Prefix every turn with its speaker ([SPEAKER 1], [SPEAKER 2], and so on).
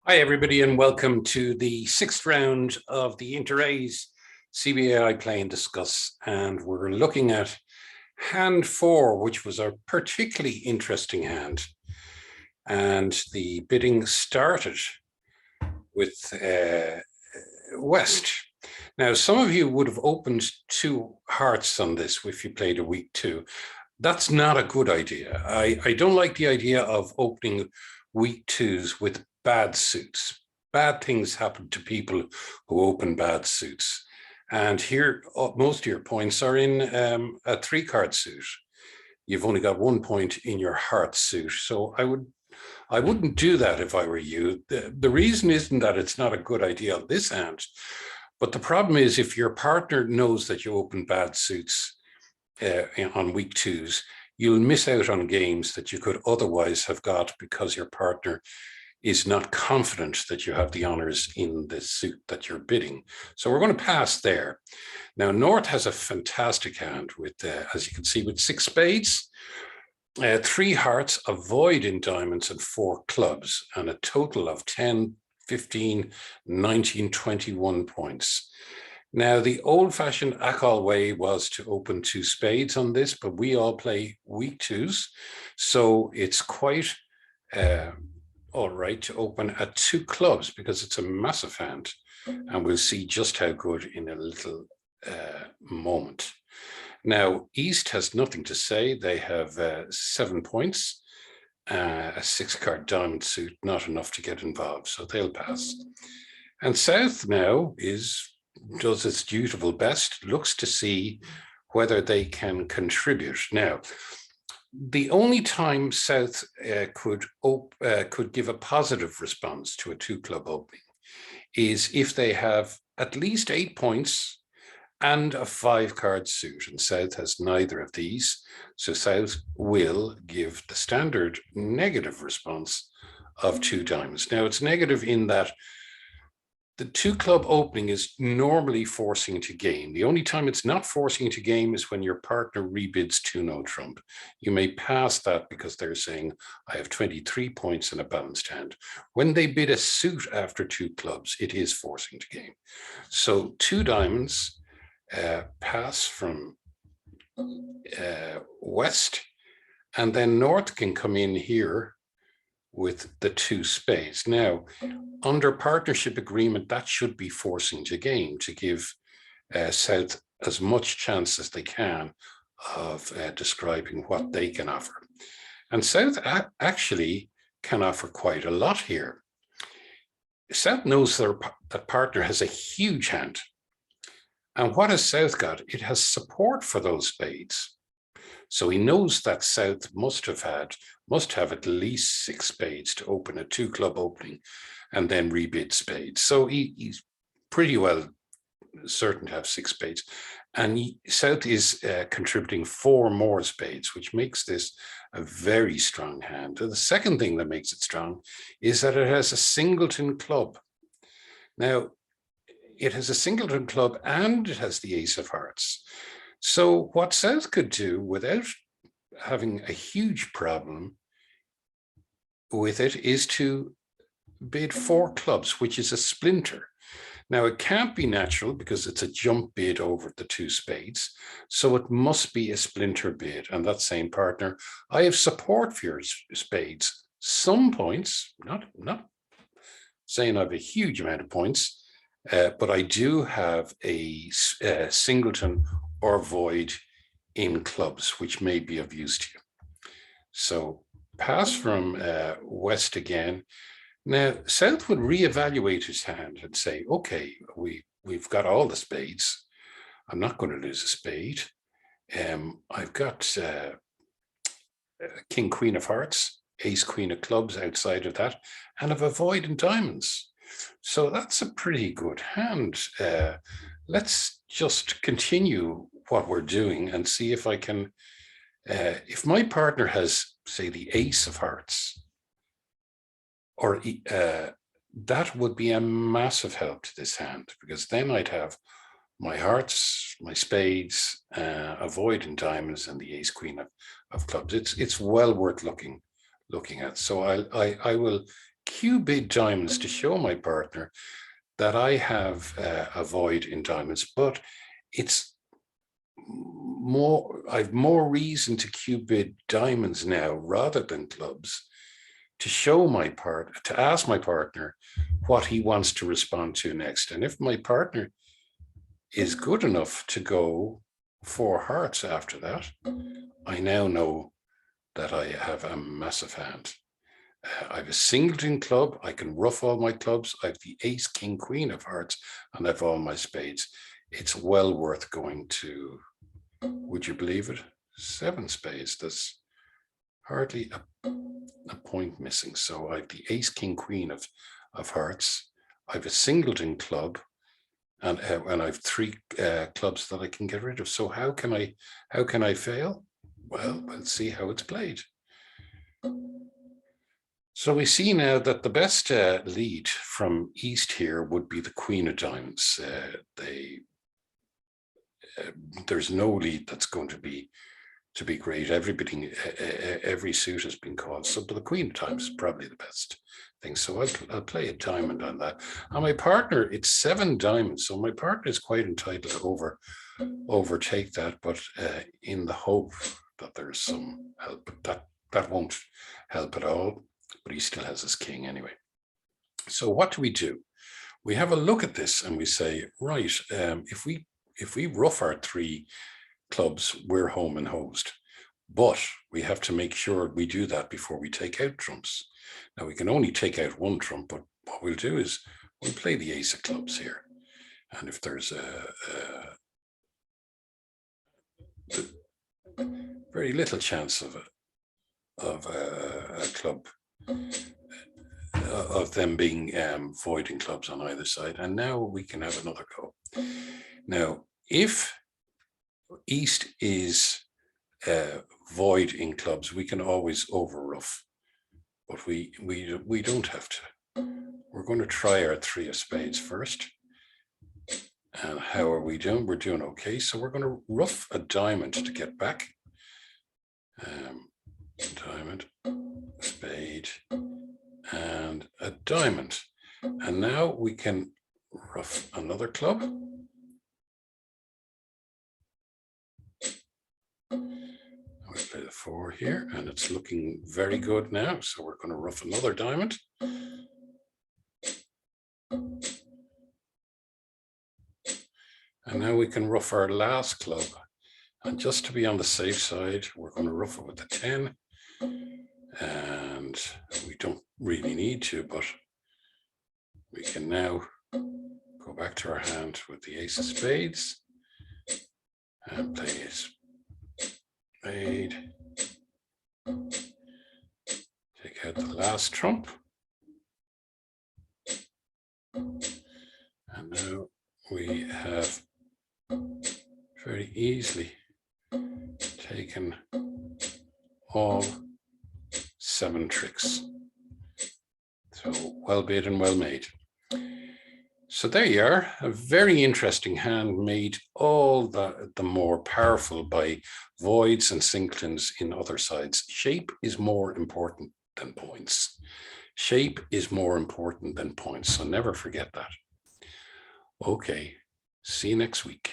[SPEAKER 1] Hi, everybody, and welcome to the sixth round of the Inter-A's CBAI Play and Discuss. And we're looking at hand 4, which was a particularly interesting hand. And the bidding started with West. Now, some of you would have opened 2 hearts on this if you played a week 2. That's not a good idea. I don't like the idea of opening week 2s with bad suits. Bad things happen to people who open bad suits. And here, most of your points are in a 3-card suit. You've only got 1 point in your heart suit. So I wouldn't do that if I were you. The reason isn't that it's not a good idea on this hand, but the problem is if your partner knows that you open bad suits on week 2s, you'll miss out on games that you could otherwise have got because your partner is not confident that you have the honors in the suit that you're bidding. So we're going to pass there. Now, North has a fantastic hand with, as you can see, with 6 spades, 3 hearts, a void in diamonds, and 4 clubs, and a total of 10, 15, 19, 21 points. Now, the old-fashioned Akal way was to open 2 spades on this, but we all play week 2s, so it's quite all right to open at 2 clubs because it's a massive hand, and we'll see just how good in a little moment. Now, East has nothing to say. They have 7 points, a 6-card diamond suit, not enough to get involved, so they'll pass. And South now does its dutiful best, looks to see whether they can contribute. Now, the only time South could give a positive response to a 2-club opening is if they have at least 8 points and a 5-card suit, and South has neither of these. So South will give the standard negative response of 2 diamonds. Now, it's negative in that the 2-club opening is normally forcing to game. The only time it's not forcing to game is when your partner rebids 2-no trump. You may pass that because they're saying, I have 23 points in a balanced hand. When they bid a suit after 2 clubs, it is forcing to game. So 2 diamonds pass from West, and then North can come in here with the 2 spades. Now, under partnership agreement, that should be forcing to game to give South as much chance as they can of describing what they can offer. And South actually can offer quite a lot here. South knows that partner has a huge hand. And what has South got? It has support for those spades. So he knows that South must have at least 6 spades to open a 2-club opening and then rebid spades. So he's pretty well certain to have 6 spades. And South is contributing 4 more spades, which makes this a very strong hand. And the second thing that makes it strong is that it has a singleton club. Now, it has a singleton club and it has the ace of hearts. So what South could do without having a huge problem with it is to bid 4 clubs, which is a splinter. Now, it can't be natural because it's a jump bid over the 2 spades. So it must be a splinter bid. And that same partner, I have support for your spades. Some points, not saying I have a huge amount of points, but I do have a singleton or void in clubs, which may be of use to you. So pass from West again. Now, South would reevaluate his hand and say, okay, we've got all the spades. I'm not going to lose a spade. I've got King, Queen of Hearts, Ace, Queen of Clubs outside of that, and I've a void in diamonds. So that's a pretty good hand. Let's just continue what we're doing and see if I can, if my partner has, say, the Ace of Hearts, or that would be a massive help to this hand, because then I'd have my hearts, my spades, a void in diamonds, and the Ace, Queen of Clubs. It's well worth looking at. So I will Q-bid diamonds to show my partner that I have a void in diamonds, but it's more, I've more reason to Q-bid diamonds now rather than clubs to show my partner, to ask my partner what he wants to respond to next. And if my partner is good enough to go 4 hearts after that, I now know that I have a massive hand. I have a singleton club. I can ruff all my clubs. I have the ace, king, queen of hearts, and I have all my spades. It's well worth going to, would you believe it? 7 spades. There's hardly a point missing. So I have the ace, king, queen of hearts. I have a singleton club, and I have 3 clubs that I can get rid of. So how can I fail? Well, let's see how it's played. So we see now that the best lead from East here would be the queen of diamonds. There's no lead that's going to be great. Every suit has been called. So the queen of diamonds is probably the best thing. So I'll play a diamond on that. And my partner, it's 7 diamonds. So my partner is quite entitled to overtake that, but in the hope that there's some help. But that won't help at all. But he still has his king anyway. So what do? We have a look at this and we say, right, if we ruff our 3 clubs, we're home and hosed. But we have to make sure we do that before we take out trumps. Now we can only take out 1 trump, but what we'll do is we'll play the ace of clubs here. And if there's a very little chance of a club, of them being voiding clubs on either side. And now we can have another go. Now, if East is void in clubs, we can always overruff, but we don't have to. We're going to try our 3 of spades first. And how are we doing? We're doing okay. So we're going to ruff a diamond to get back. Diamond, spade, and a diamond. And now we can ruff another club. We play the 4 here, and it's looking very good now. So we're going to ruff another diamond. And now we can ruff our last club. And just to be on the safe side, we're going to ruff it with the 10. And we don't really need to, but we can now go back to our hand with the ace of spades and play a spade. Take out the last trump. And now we have very easily taken all 7 tricks. So well bid and well made. So there you are, a very interesting hand made all the more powerful by voids and singletons in other sides. Shape is more important than points. Shape is more important than points, so never forget that. Okay, see you next week.